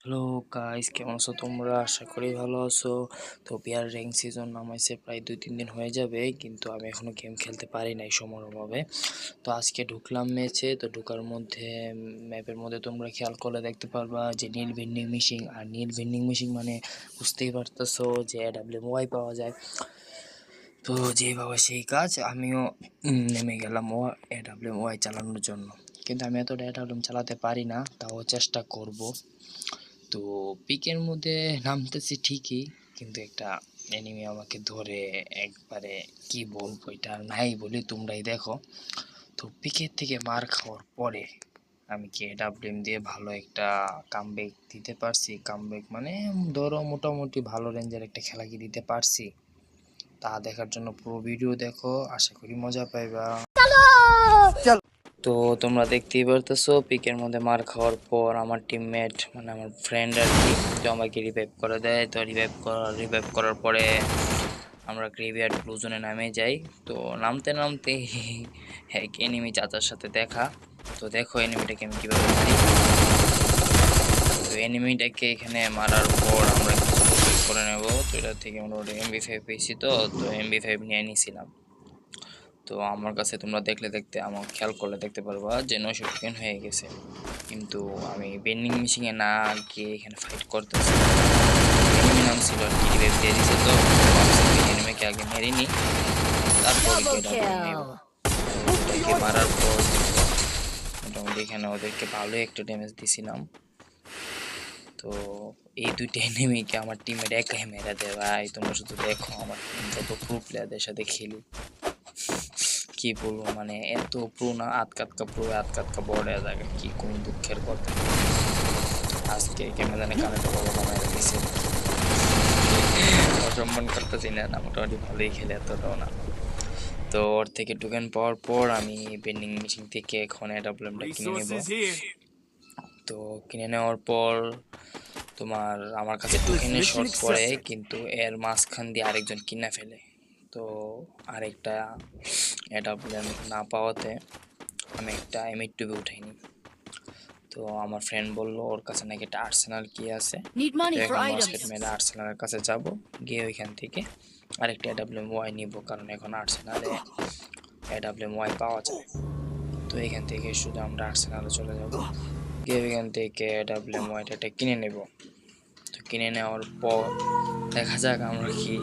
Hello guys, কেমন আছো তোমরা? আশা করি ভালো আছো। তো বিয়ার র্যাঙ্ক সিজন নামাইছে প্রায় 2-3 দিন হয়ে যাবে, কিন্তু আমি এখনো গেম খেলতে পারি নাই সময়ের অভাবে। তো আজকে ঢুকলাম ম্যাচে। তো ঢুকার মধ্যে ম্যাপের মধ্যে তোমরা খেয়াল করলে দেখতে পারবা যে নীল ভেন্ডিং মেশিন। আর নীল ভেন্ডিং মেশিন মানে বুঝতেই পারতেছো যে AWM পাওয়া যায়। তো যেভাবে সেই কাজ আমিও নেমে গেলাম AWM চালানোর জন্য। কিন্তু আমি এতটা AWM চালাতে পারি না, তাও চেষ্টা করব। তো পিকের মধ্যে নামতেছি ঠিকই, কিন্তু একটা এনিমি আমাকে ধরে একবারে কি বলবো, এটা নাই বলি তোমরাই দেখো। তো পিকের থেকে মার খাওয়ার পরে আমি কি AWM দিয়ে ভালো একটা কামব্যাক দিতে পারছি। কামব্যাক মানে ধরো মোটামুটি ভালো রেঞ্জের একটা খেলা কি দিতে পারছি, তা দেখার জন্য পুরো ভিডিও দেখো, আশা করি মজা পাইবা। তো তোমরা দেখতেই পারতেছো পিকের মধ্যে মার খাওয়ার পর আমার টিমমেট মানে আমার ফ্রেন্ড আর কি, তো আমাকে রিভাইভ করে দেয়। তো রিভাইভ করার পরে আমরা গ্রেভিয়ার্ড ব্লু জোনে নামে যাই। তো নামতে নামতে এক এনিমি চাচার সাথে দেখা। তো দেখো এনিমিটাকে আমি কীভাবে মারি। তো এনিমিটাকে এখানে মারার পর আমরা কিছু করে নেব। তো এটা থেকে মোটামুটি MB5 পেয়েছি। তো MB5 নিয়ে নিয়েছিলাম। তো আমার কাছে তোমরা আমার খেয়াল করলে দেখতে পারবা যে 900 টোকেন হয়ে গেছে, কিন্তু আমি বেন্ডিং মেশিনে না গিয়ে এখানে ফাইট করতেছি। এনিমি নাম ছিল আর কি, রিভাইভ দিয়ে দিছে। তো এনিমিকে আগে মেরে নি, তারপরে গিয়ে নেব। ওটাকে মারার পর মোটামুটি এখানে ওদেরকে ভালোই একটা ড্যামেজ দিছিলাম। তো এই দুইটা এনিমিকে আমার টিমের একাই মেরে দেয় ভাই। তোমরা শুধু দেখো আমার যত প্রো প্লেয়ারদের সাথে খেলি, কি বলবো, মানে এত প্রো না, আতকাতকা প্রো, আতকাতকা বড় জায়গা, কি কোন দুঃখের কথা। আজকে ক্যামেরানে কানেক্ট বড় বানায় রেখেছে, অসম্মান করতেছি না, মোটামুটি ভালোই খেলে, এতটাও না। তো ওর থেকে টোকেন পাওয়ার পর আমি বেন্ডিং মেশিন থেকে এখন AWMটা কিনে নেব। তো কিনে নেওয়ার পর তোমার আমার কাছে টোকেনের শর্ট পড়ে, কিন্তু এর মাঝখান দিয়ে আরেকজন কিনে ফেলে। তো আরেকটা AWM না পাওয়াতে আমি একটা M8 উঠাইনি। তো আমার ফ্রেন্ড বলল ওর কাছে নাকি একটা আর্সেনাল কি আছে। তো এখন মসফেট মেরে আর্সেনালের কাছে যাব, গিয়ে ওইখান থেকে আরেকটা AWM নিব, কারণ এখন আর্সেনালে AWM পাওয়া যায়। তো এখান থেকে শুধু আমরা আর্সেনালে চলে যাব, গিয়ে ওইখান থেকে AWM এটা কিনে নেব। তো কিনে নেওয়ার পর দেখা যাক আমরা কি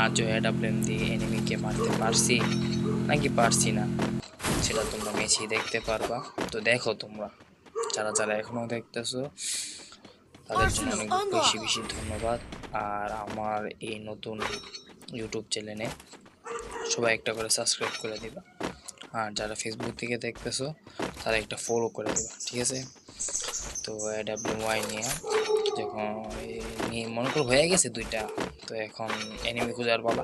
আজও AWM দিয়ে এনিমিকে মারতে পারছি নাকি পারছি না, সেটা তোমরা ম্যাচেই দেখতে পারবা। তো দেখো তোমরা যারা যারা এখনো দেখতেছো তাদের জন্য অনেক বেশি বেশি ধন্যবাদ। আর আমার এই নতুন ইউটিউব চ্যানেলে সবাই একটা করে সাবস্ক্রাইব করে দিবা, আর যারা ফেসবুক থেকে দেখতেছো তারা একটা ফলো করে দিবা, ঠিক আছে? তো AWM নিয়ে যখন মনে করো হয়ে গেছে দুইটা, তো এখন এনিমি খোঁজার পালা।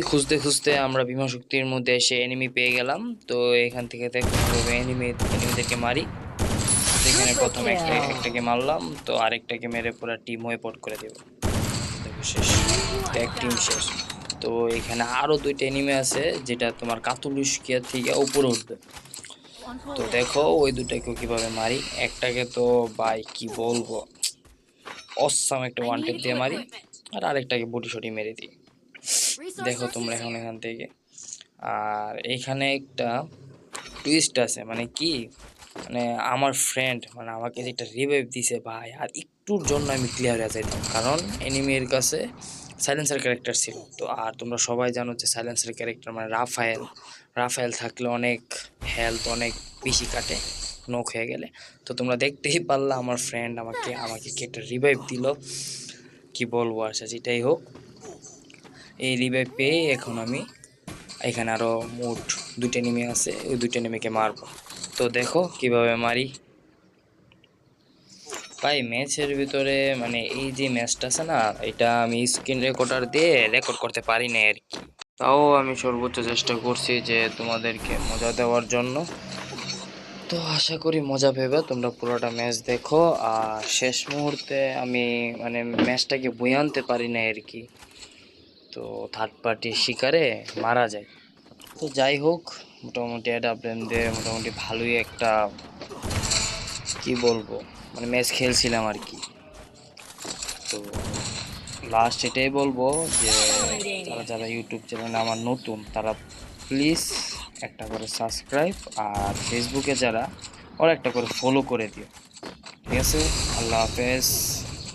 খুঁজতে খুঁজতে আমরা বিমা শক্তির মধ্যে এসে এনিমি পেয়ে গেলাম। তো এখান থেকে দেখো এনিমিদেরকে মারি। এখানে প্রথম একটাকে মারলাম, তো আরেকটাকে মেরে পুরো টিম ওয়েপট করে দেব। দেখো শেষ, এক টিম শেষ। তো এখানে আরো দুইটা এনিমি আছে, যেটা তোমার কাতুলুস্কিয়া থেকে উপরে উঠবে। তো দেখো ওই দুটাকেও কিভাবে মারি। একটাকে তো ভাই কি বলবো, অসাম একটা ওয়ান টেপ দিয়ে মারি, আর আরেকটাকে বডি শটি মেরে দিই। দেখো তোমরা এখন এখান থেকে। আর এখানে একটা টুইস্ট আছে, মানে কি, মানে আমার ফ্রেন্ড মানে আমাকে যেটা রিভাইভ দিছে ভাই, আর একটুর জন্য আমি ক্লিয়ার হয়ে যাইতাম, কারণ এনিমির কাছে সাইলেন্সার ক্যারেক্টার ছিল। তো আর তোমরা সবাই জানো যে সাইলেন্সার ক্যারেক্টার মানে রাফায়েল থাকলে অনেক হেলথ অনেক বেশি কাটে নক হয়ে গেলে। তো তোমরা দেখতেই পারলা আমার ফ্রেন্ড আমাকে আমাকে কি একটা রিভাইভ দিল, কি বলবো। আচ্ছা যেটাই হোক, এই রিভাইভ পেয়ে এখন আমি এখানে আরো মোট দুটো এনিমি আছে, ওই দুটো এনিমিকে মারবো। তো দেখো কিভাবে মারি ভাই। ম্যাচের ভিতরে মানে এই যে ম্যাচটা আছে না, এটা আমি স্ক্রিন রেকর্ডার দিয়ে রেকর্ড করতে পারি না আর কি। তাও আমি সর্বোচ্চ চেষ্টা করছি যে তোমাদেরকে মজা দেওয়ার জন্য। তো আশা করি মজা পেবে তোমরা পুরোটা ম্যাচ দেখো। আর শেষ মুহূর্তে আমি মানে ম্যাচটাকে বয়ে আনতে পারি না আর কি, তো থার্ড পার্টির শিকারে মারা যায়। তো যাই হোক, মোটামুটি AWM দিয়ে মোটামুটি ভালোই একটা কি বলবো মানে ম্যাচ খেলছিলাম আর কি। তো লাস্ট এটাই বলবো যে Dominating. যারা যারা ইউটিউব চ্যানেলে আমার নতুন তারা প্লিজ একটা করে সাবস্ক্রাইব, আর ফেসবুকে যারা ওরা একটা করে ফলো করে দিও। ঠিক আছে, আল্লাহ হাফেজ।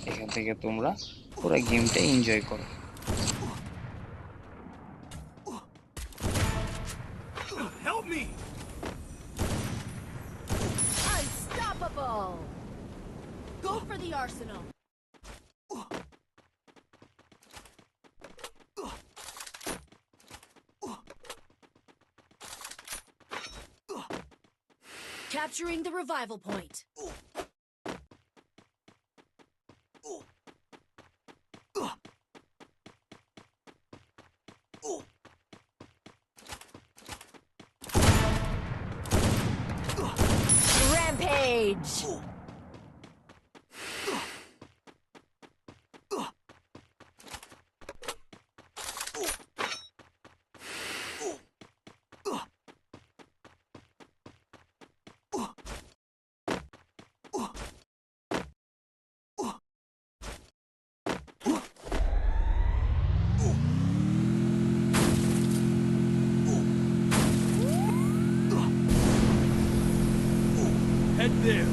এখান থেকে তোমরা পুরো গেমটা এনজয় করো। Help me! Unstoppable! Go for the arsenal! Capturing the revival point. Rampage! Head there.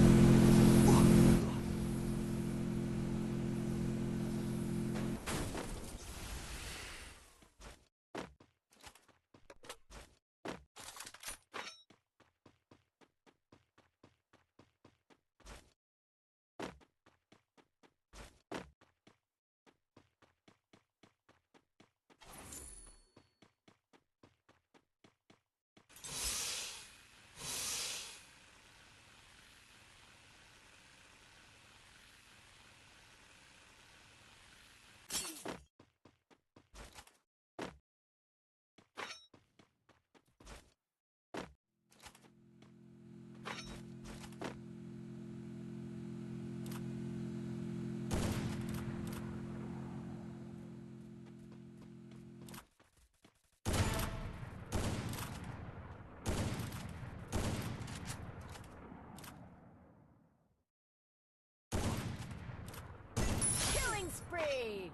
Killing spree!